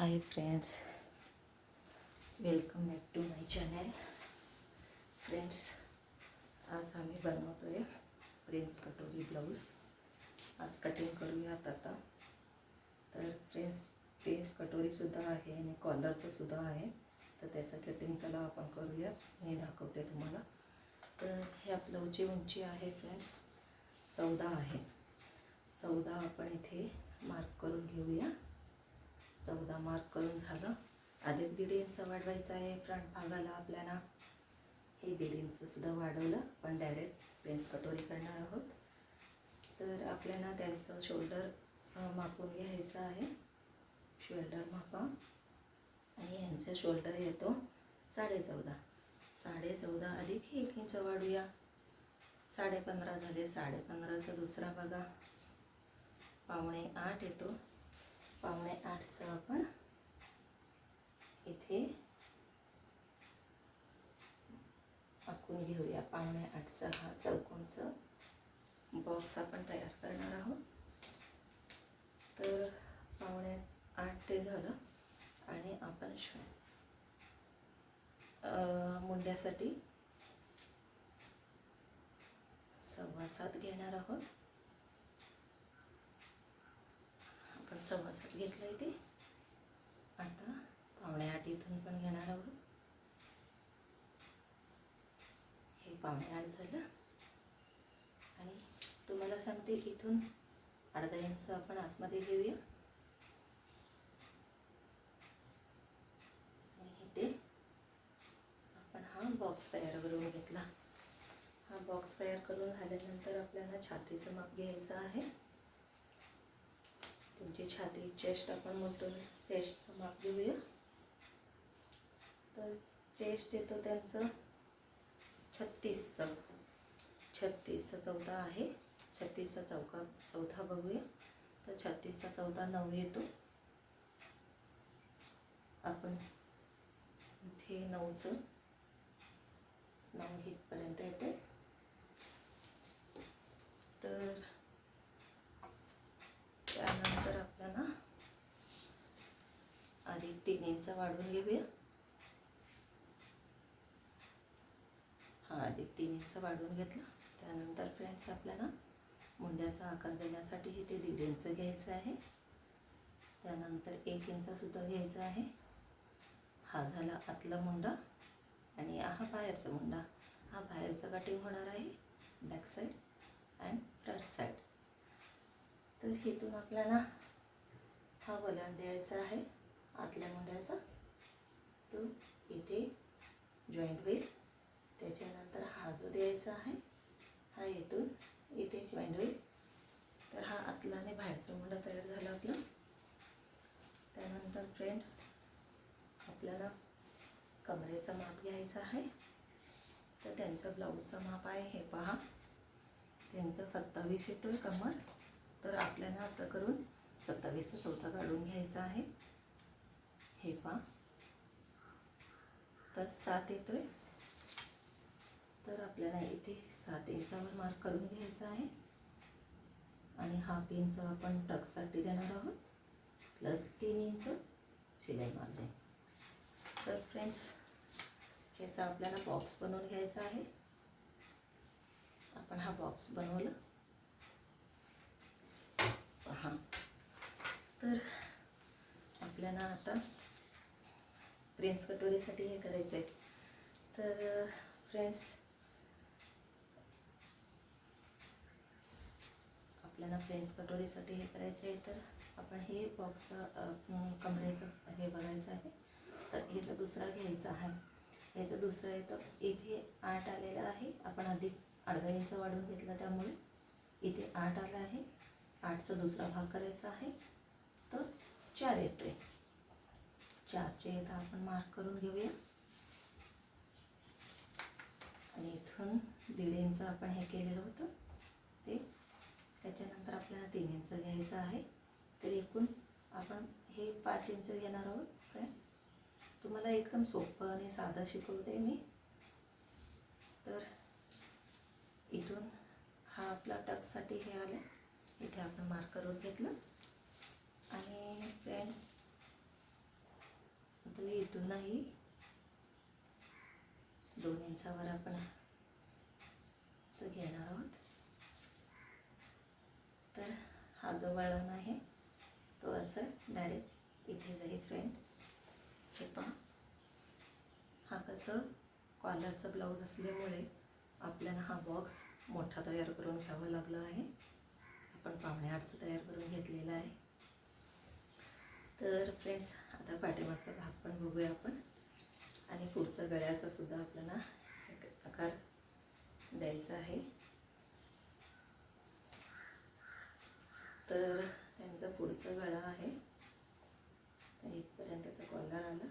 High friends, welcome back to my channel. Friends, आज आम्ही बनवतो आहे प्रिन्स कटोरी ब्लाऊज. आज कटिंग करूयात आता. तर प्रिन्स कटोरीसुद्धा आहे आणि कॉलरचंसुद्धा आहे. तर त्याचं कटिंग चला आपण करूयात. मी दाखवते तुम्हाला. तर ह्या ब्लाऊजची उंची आहे फ्रेंड्स 14 आहे. 14 आपण इथे मार्क करून घेऊया. 14 मार्क करून झालं. आधी 1.5 इंच वाढवायचं आहे फ्रंट भागाला आपल्याला. हे 1.5 इंचसुद्धा वाढवलं, पण डायरेक्ट प्रिन्स कटोरी करणार आहोत. तर आपल्याला त्यांचं शोल्डर मापून घ्यायचं आहे. शोल्डर मापा. आणि यांचा शोल्डर येतो 14.5. 14.5 अधिक 1 इंच वाढूया. 15.5 झाले. 15.5चा दुसरा बघा 7.25 येतो. 7.25चं आपण इथे आखून घेऊया. 7.25चा हा चौकोनचा बॉक्स आपण तयार करणार आहोत. तर 7.25 ते झालं. आणि आपण मुंड्यासाठी 7.25 घेणार आहोत. आपण 7.25 घेतलं आहे ते. आता 7.25 इथून पण घेणार आहोत. हे 7.25 झालं. आणि तुम्हाला सांगते इथून 1/2 इंच आपण आतमध्ये घेऊया. आणि इथे आपण हा बॉक्स तयार करून घेतला. हा बॉक्स तयार करून झाल्यानंतर आपल्याला छातीचं माप घ्यायचं आहे. तुमची छाती चेस्ट आपण म्हणतो, चेस्टचं माप घेऊया. तर चेस्ट येतो त्यांचं 36चं. 36चा 14 आहे. 36चा चौथा बघूया. तर 36चा 14 9 येतो. आपण इथे 9चं 9 इथपर्यंत येते. तर त्यानंतर आपल्याला अधिक 3 इंच वाढवून घेऊया. हा अधिक 3 इंच वाढवून घेतला. त्यानंतर फ्रेंड्स आपल्याला मुंड्याचा आकार देण्यासाठी इथे 1.5 इंच घ्यायचं आहे. त्यानंतर 1 इंचसुद्धा घ्यायचा आहे. हा झाला आतला मुंडा. आणि हा बाहेरचा मुंडा. हा बाहेरचा कटिंग होणार आहे, back side and front side. तर इथून आपल्याला हा वळण द्यायचा आहे आतल्या मुंड्याचा. तो इथे जॉईंट होईल. त्याच्यानंतर हा जो द्यायचा आहे हा इथून इथे जॉईंट होईल. तर हा आतला आणि बाहेरचा मुंडा तयार झाला आपला. त्यानंतर फ्रेंड आपल्याला कमरेचं माप घ्यायचं आहे. तर त्यांचं ब्लाऊजचं माप आहे हे पहा. त्यांचं 27 येतो कमर. तर आपल्याला असं करून 27चा चौथा काढून घ्यायचा आहे. हे पहा. तर 7 येतोय. तर आपल्याला इथे 7 इंचावर मार्क करून घ्यायचा आहे. आणि हाफ इंच आपण टक्ससाठी देणार आहोत, प्लस 3 इंच शिलाई मार्जिन. तर फ्रेंड्स ह्याचा आपल्याला बॉक्स बनवून घ्यायचा आहे. आपण हा बॉक्स बनवला पहा. तर आपल्याला आता प्रिन्स कटोरीसाठी हे करायचं आहे. तर फ्रेंड्स आपल्याला प्रिन्स कटोरीसाठी हे करायचं आहे. तर आपण हे बॉक्स कमरेचं हे बघायचं आहे. तर ह्याचा दुसरा घ्यायचा आहे. ह्याचं दुसरं येतं इथे 8 आलेलं आहे. आपण अधिक 1/2 इंच वाढवून घेतलं, त्यामुळे इथे 8 आलं आहे. 8चा दुसरा भाग करायचा आहे. तर 4 येते. 4चे इथं आपण मार्क करून घेऊया. आणि इथून 1.5 इंच आपण हे केलेलं होतं ते. त्याच्यानंतर आपल्याला 3 इंच घ्यायचं आहे. तर एकूण आपण हे 5 इंच घेणार आहोत. फ्रेंड तुम्हाला एकदम सोपं आणि साधं शिकवते मी. तर इथून हा आपला टक्ससाठी हे आलं. इथे आपण मार्क करून घेतलं. आणि फ्रेंड्स इथूनही 2 इंचावर आपण असं घेणार आहोत. तर हा जो वळण आहे तो असं डायरेक्ट इथे जाईल फ्रेंड. हे पहा, हा कसं कॉलरचा ब्लाऊज असल्यामुळे आपल्याला हा बॉक्स मोठा तयार करून घ्यावा लागला आहे. आपण 5.5 तयार करून घेतलेला आहे. तर फ्रेंड्स, आता पाठीमागचा भाग पण बघूया आपण, आणि पुढचा गळ्याचा सुद्धा आपल्याला एक आकार द्यायचा आहे. तर त्यांचा पुढचा गळा आहे, तर इथपर्यंत तर कॉलर आला.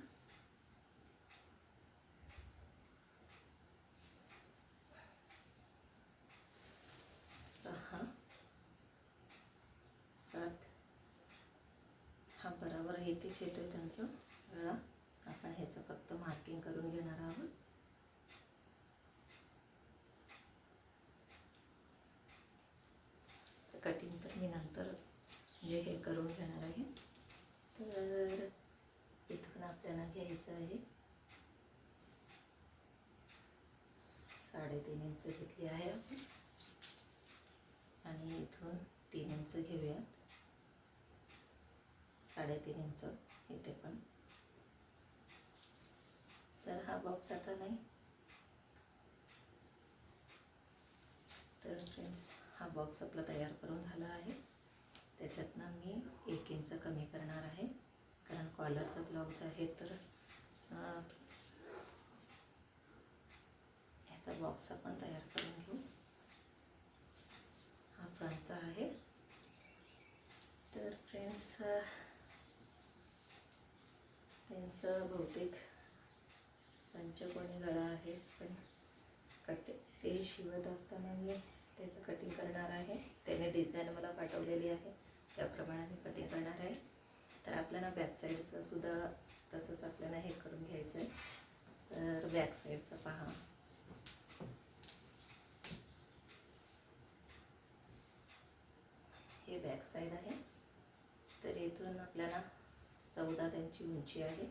सहा 7 हा बरोबर इथेच येतोय त्यांचा गळा. आपण ह्याचं फक्त मार्किंग करून घेणार आहोत. कटिंग तर मी नंतर म्हणजे हे करून घेणार आहे. तर इथून आपल्याला घ्यायचं आहे 3.5 इंच घेतली आहे आपण, आणि इथून 3 इंच घेऊया. 3.5 इंच इथे पण. तर हा बॉक्स आता नाही. तर फ्रेंड्स, हा बॉक्स आपला तयार करून झाला आहे. त्याच्यातनं मी 1 इंच कमी करणार आहे, कारण कॉलरचा ब्लाऊज आहे. तर ह्याचा बॉक्स आपण तयार करून घेऊ. हा फ्रंटचा आहे. तर फ्रेंड्स, त्यांचं बहुतेक पंचकोनी गळा आहे, पण ते शिवत असताना मी त्याचं कटिंग करणार आहे. त्याने डिझाईन मला पाठवलेली आहे, त्याप्रमाणे मी कटिंग करणार आहे. तर आपल्याला बॅक साईडचं सुद्धा तसंच आपल्याला हे करून घ्यायचं आहे. तर बॅक साईडचं पहा, हे बॅक साईड आहे. तर इथून आपल्याला 14 त्यांची उंची आहे,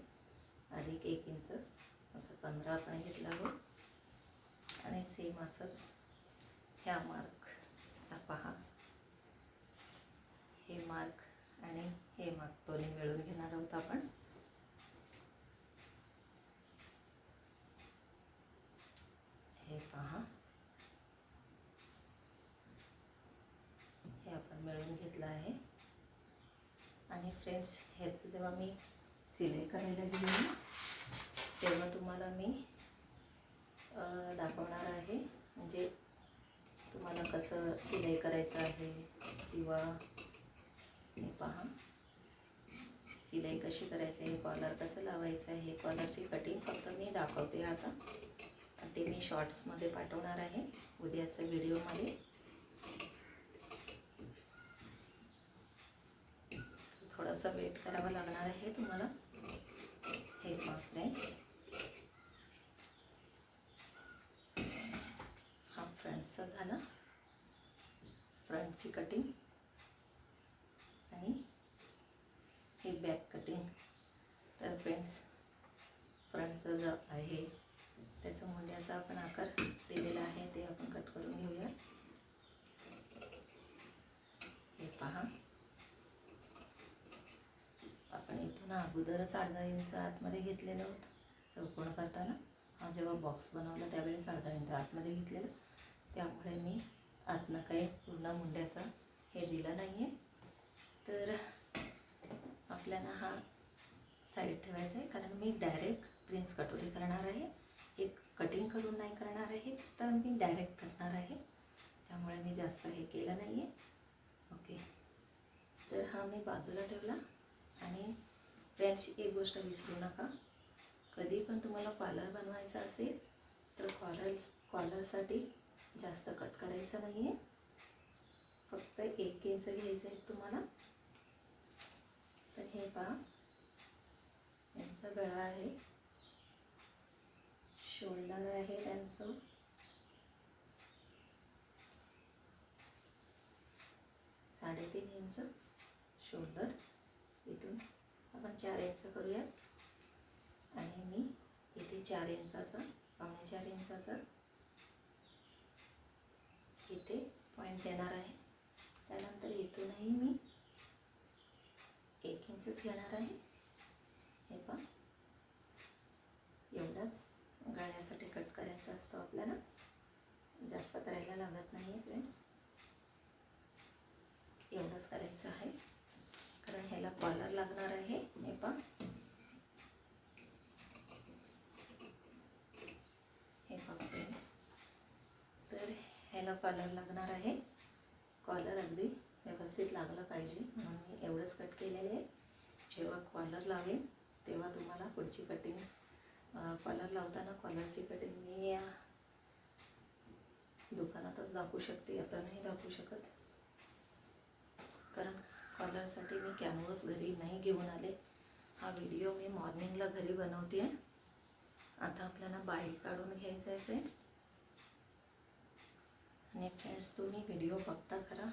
अधिक 1 इंच असं 15 आपण घेतला आहोत. आणि सेम असंच ह्या मार्क पहा, हे मार्क आणि हे मार्क दोन्ही मिळून घेणार आहोत आपण. हे पहा, हे आपण मिळून घेतलं आहे. आणि फ्रेंड्स, ह्याचं जेव्हा मी सिलाई करायला गेली तेव्हा तुम्हाला मी दाखवणार आहे, म्हणजे तुम्हाला कसं शिलाई करायचं आहे, किंवा हे पहा शिलाई कशी करायची आहे, कॉलर कसं लावायचं आहे. कॉलरची कटिंग फक्त मी दाखवते आता, ते मी शॉर्ट्समध्ये पाठवणार आहे उद्याच्या व्हिडिओमध्ये. थोडंसं वेट करावं लागणार आहे तुम्हाला. हे पहा फ्रेंड्स, हा फ्रंटचा झाला, फ्रंटची कटिंग, आणि हे बॅक कटिंग. तर फ्रेंड्स, फ्रंटचं जो आहे त्याचा मुंड्याचा आपण आकार दिलेला आहे, ते आपण कट करून घेऊया. हे पहा, आपण इथून अगोदरच अर्धा इंच आतमध्ये घेतलेलं होतं चौकोन करताना. हा जेव्हा बॉक्स बनवला त्यावेळेस अर्धा इंच आतमध्ये घेतलेलं, त्यामुळे मी आतनं काही पूर्ण मुंड्याचा हे दिला नाही आहे. तर आपल्याला हा साईड ठेवायचा आहे, कारण मी डायरेक्ट प्रिन्स कटोरी करणार आहे. एक कटिंग करून नाही करणार आहे, तर मी डायरेक्ट करणार आहे, त्यामुळे मी जास्त हे केलं नाही आहे. ओके, तर हा मी बाजूला ठेवला. आणि फ्रेंड्स, एक गोष्ट विसरू नका, कधी पण तुम्हाला कॉलर बनवायचा असेल तर कॉलरसाठी जास्त कट करायचं नाही आहे, फक्त 1 इंच घ्यायचं आहे तुम्हाला. तर हे पहा, यांचा गळा आहे, शोल्डर आहे त्यांचं 3.5 इंच शोल्डर. इथून आपण 4 इंच करूया. आणि मी इथे 4 इंचाचा, 4.25 इंचाचा इथे पॉईंट देणार आहे. त्यानंतर इथूनही मी 1 इंचच घेणार आहे. हे पहा, एवढाच गळ्यासाठी कट करायचा असतो आपल्याला, जास्त करायला लागत नाही आहे फ्रेंड्स. एवढंच करायचं आहे कारण ह्याला कॉलर लागणार आहे. हे पहा, हे पहा फ्रेंड्स, तर ह्याला कॉलर लागणार आहे. कॉलर अगदी व्यवस्थित लागलं पाहिजे म्हणून मी एवढंच कट केलेले आहे. जेव्हा कॉलर लावेन तेव्हा तुम्हाला पुढची कटिंग, कॉलर लावताना कॉलरची कटिंग मी दुकानातच दाखवू शकते, आता नाही दाखवू शकत कारण कॉलरसाठी मी कॅनव्हास घरी नाही घेऊन आले. हा व्हिडिओ मी मॉर्निंगला घरी बनवते आहे. आता आपल्याला बाहेर काढून घ्यायचं आहे फ्रेंड्स. आणि फ्रेंड्स, तुम्ही व्हिडिओ बघता खरा,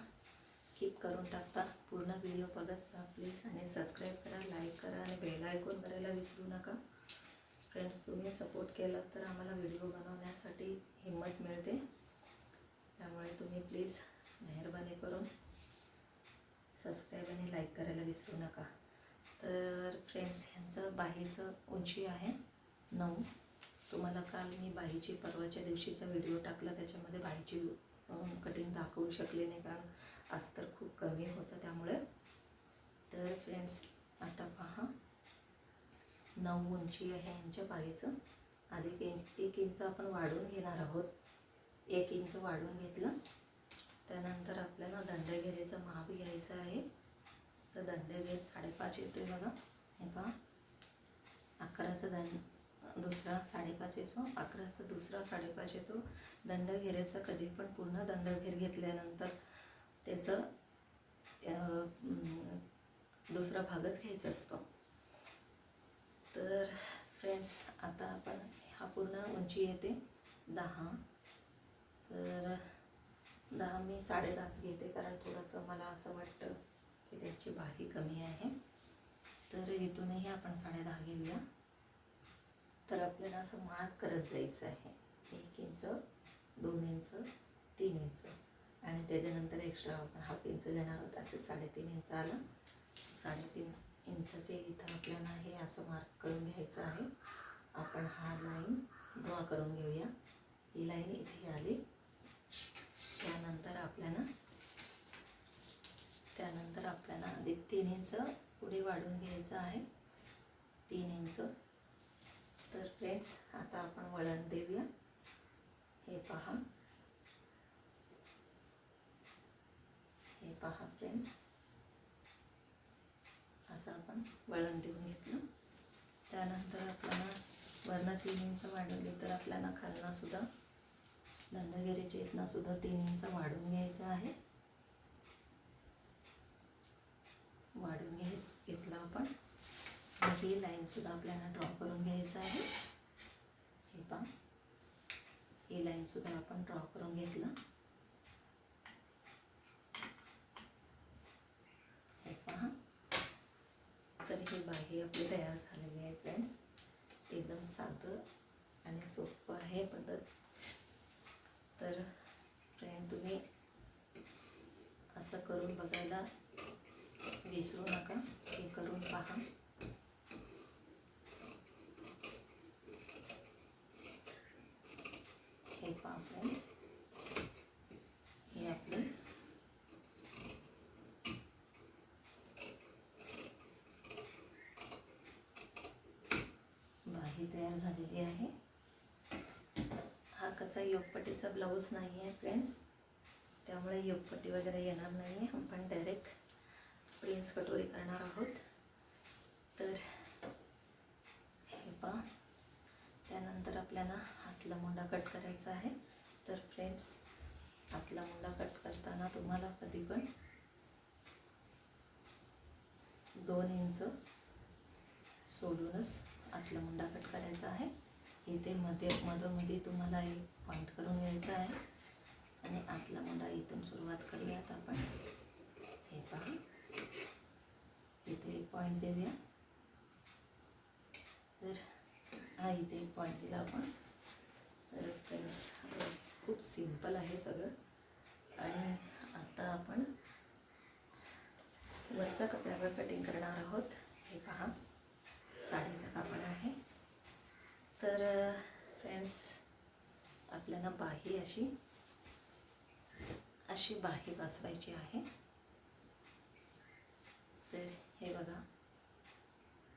कीप करून टाकता, पूर्ण व्हिडिओ बघत जा प्लीज. आणि सबस्क्राईब करा, लाईक करा आणि बेल आयकॉन करायला विसरू नका फ्रेंड्स. तुम्ही सपोर्ट केला तर आम्हाला व्हिडिओ बनवण्यासाठी हिंमत मिळते. त्यामुळे तुम्ही प्लीज मेहरबानी करून सबस्क्राईब आणि लाईक करायला विसरू नका. तर फ्रेंड्स, ह्यांचं बाहीचं उंची आहे 9. तुम्हाला काल मी बाहीची परवाच्या दिवशीचा व्हिडिओ टाकला, त्याच्यामध्ये बाहीची कटिंग दाखवू शकले नाही कारण अस्तर खूप कमी होतं त्यामुळे. तर फ्रेंड्स, आता पहा, 9 उंची आहे यांच्या बाहीचं. आधी 1 इंच आपण वाढवून घेणार आहोत. 1 इंच वाढवून घेतलं. त्यानंतर आपल्याला दंडगेरेचं माप घ्यायचं आहे. तर दंडगेर 5.5 येतोय बघा. हे पहा, 11चा दुसरा 5.5 येतो, 11चा दुसरा 5.5 येतो. दंडगेरेचा कधी पण पूर्ण दंडगेर घेतल्यानंतर त्याचं दुसरा भागच घ्यायचा असतो. तर फ्रेंड्स, आता आपण हा पूर्ण उंची येते 10. तर 10 मी 10.5 घेते कारण थोडंसं मला असं वाटतं की त्याची बाही कमी आहे. तर इथूनही आपण 10.5 घेऊया. तर आपल्याला असं मार्क करत जायचं आहे. 1 इंच, 2 इंच, 3 इंच आणि त्याच्यानंतर एक्स्ट्रा आपण हाफ इंच घेणार आहोत. असे 3.5 इंच आलं. 3.5 इंचाचे इथं आपल्याला हे असं मार्क करून घ्यायचं आहे. आपण हा लाईन ड्रॉ करून घेऊया. ही लाईन इथे आली. त्यानंतर आपल्याला अधिक 3 इंच पुढे वाढवून घ्यायचं आहे. 3 इंच. तर फ्रेंड्स, आता आपण वळण देऊया. हे पहा, हे पहा फ्रेंड्स, असं आपण वळण देऊन घेतलं. त्यानंतर आपल्याला वरनं 3 इंच वाढवली तर आपल्याला खालनं सुद्धा दंडगेरीच्या इथनं सुद्धा 3 इंच वाढवून घ्यायचं आहे. वाढून घेतलं आपण. ही लाईन सुद्धा आपल्याला ड्रॉ करून घ्यायचं आहे. हे पहा, ही लाईन सुद्धा आपण ड्रॉ करून घेतलं. हे पहा, तर ही बाही आपली तयार झालेली आहे फ्रेंड्स. एकदम साधं आणि सोपं आहे पद्धत. तर फ्रेंड, तुम्ही असं करून बघायला विसरू नका. हे करून पहा. हे पहा फ्रेंड्स, हे आपली बाही तयार झालेली आहे. हा कसा योगपट्टीचा ब्लाऊज नाही आहे फ्रेंड्स, त्यामुळे योगपट्टी वगैरे येणार नाही आहे. आपण डायरेक्ट प्रिन्स कटोरी करणार आहोत. तर हे पहा, त्यानंतर आपल्याला हातला मुंडा कट करायचा आहे. तर फ्रेंड्स, हातला मुंडा कट करताना तुम्हाला कधी पण 2 इंच सोडूनच आतला मुंडा कट करायचा आहे. इथे मधोमधी तुम्हाला एक पॉईंट करून घ्यायचा आहे आणि आतला मुंडा इथून सुरुवात करूयात आपण. हे पहा, इथे एक पॉईंट देऊया. तर इथे एक पॉईंट दिला आपण. तर फ्रेंड्स खूप सिंपल आहे सगळं. आणि आता आपण वरच्या कपड्यावर कटिंग करणार आहोत. हे पहा, साडीचं कापड आहे. तर फ्रेंड्स आपल्याला बाही अशी बाही बसवायची आहे. तर हे बघा,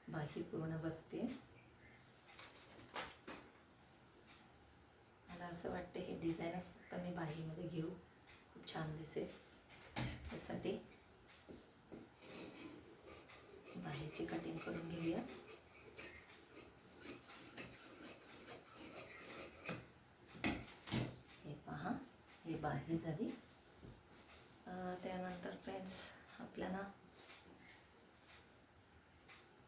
बाही पूर्ण बसते. मला असं वाटते हे डिझाईनच फक्त मी बाहीमध्ये घेऊ, खूप छान दिसेल. त्यासाठी बाहीची कटिंग करून घेऊया. हे पहा, ही बाही झाली. त्यानंतर फ्रेंड्स आपल्याला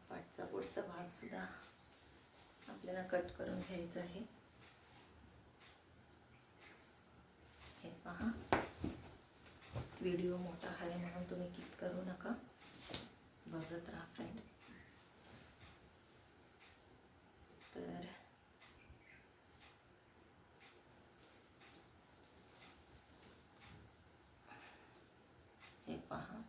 पाठचा पुढचा भाग सुद्धा आपल्याला कट करून घ्यायचा आहे. हे पहा, व्हिडिओ मोठा आहे म्हणून तुम्ही किक करू नका, बघत राहा फ्रेंड. तर हे पहा,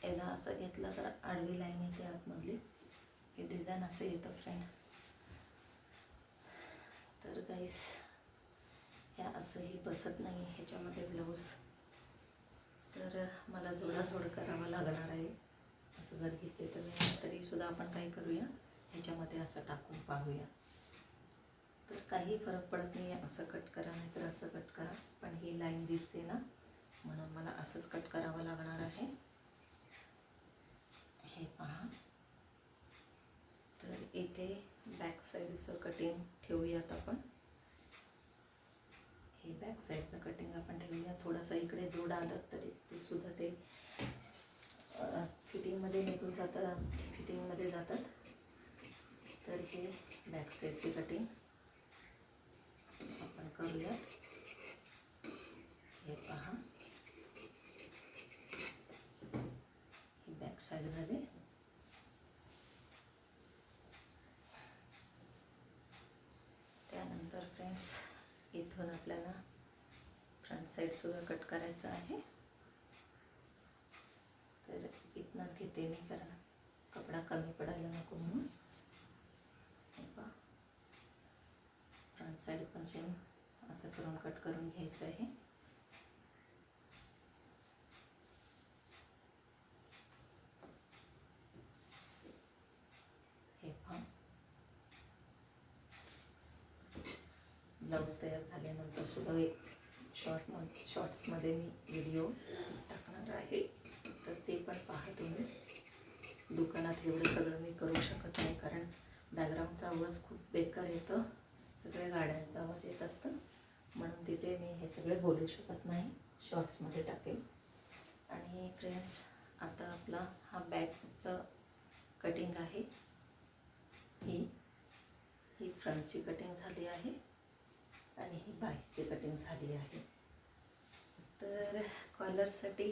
याला असं घेतलं तर आडवी लाईन येते आतमधली. हे डिझाईन असं येतं फ्रेंड. तर गाईस ह्या असंही बसत नाही ह्याच्यामध्ये ब्लाऊज. तर मला जोडाजोड करावा लागणार आहे. असं जर घेतले तर तरीसुद्धा आपण काय करूया, ह्याच्यामध्ये असं टाकून पाहूया. तर काही फरक पडत नाही आहे, असं कट करा नाही तर असं कट करा, पण ही लाईन दिसते ना, म्हणून मला असंच कट करावं लागणार आहे. हे पहा, तर इथे बॅक साईडचं कटिंग ठेवूयात आपण. हे बॅक साईडचं कटिंग आपण ठेवूया. थोडंसं इकडे जोड आलं तरी ते सुद्धा ते फिटिंगमध्ये निघून फिटिंगमध्ये जातात. तर हे बॅक साईडची कटिंग आपण करूया. हे पहा, ही बॅक साईड झाली. त्यानंतर फ्रेंड्स इथून आपल्याला फ्रंट साईड सुद्धा कट करायचं आहे. तर इथनंच घेते मी, कारण कपडा कमी पडायला नको म्हणून. फ्रंट साईड पण सेम असं करून कट करून घ्यायचं आहे. हे पहा, ब्लाऊज तयार झाल्यानंतर सुद्धा शॉर्ट्समध्ये मी व्हिडिओ टाकणार आहे. तर ते पण पहा तुम्ही. दुकानात एवढं सगळं मी करू शकत नाही, कारण बॅकग्राऊंडचा आवाज खूप बेकार येतं, सगळ्या गाड्यांचा आवाज येत असतं, म्हणून तिथे मी हे सगळे बोलू शकत नाही. शॉर्ट्समध्ये टाकेल. आणि फ्रेंड्स आता आपला हा बॅकचं कटिंग आहे. ही फ्रंटची कटिंग झाली आहे आणि ही बाहीची कटिंग झाली आहे. तर कॉलरसाठी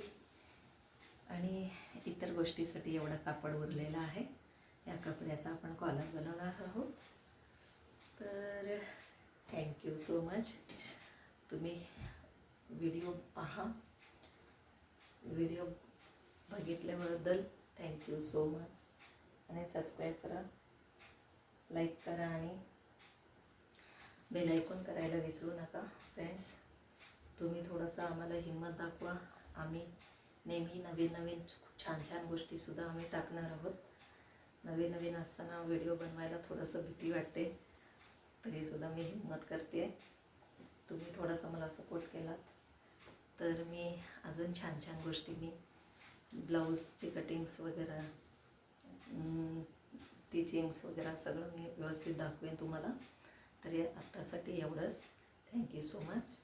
आणि इतर गोष्टीसाठी एवढा कापड उरलेला आहे. या कपड्याचा आपण कॉलर बनवणार आहोत. तर थँक्यू सो मच. तुम्ही व्हिडिओ पहा. व्हिडिओ बघितल्याबद्दल थँक्यू सो मच. आणि सबस्क्राईब करा, लाईक करा आणि बेल आयकॉन करायला विसरू नका फ्रेंड्स. तुम्ही थोडंसं आम्हाला हिंमत दाखवा. आम्ही नेहमी नवीन नवीन छान छान गोष्टीसुद्धा आम्ही टाकणार आहोत. नवीन नवीन असताना व्हिडिओ बनवायला थोडंसं भीती वाटते, तरीसुद्धा मी हिंमत करते. तुम्ही थोडंसं मला सपोर्ट केलात तर मी अजून छान छान गोष्टी, मी ब्लाऊजची कटिंग्स वगैरे, टिचिंग्स वगैरे सगळं मी व्यवस्थित दाखवेन तुम्हाला. तरी आत्तासाठी एवढंच. Thank you so much.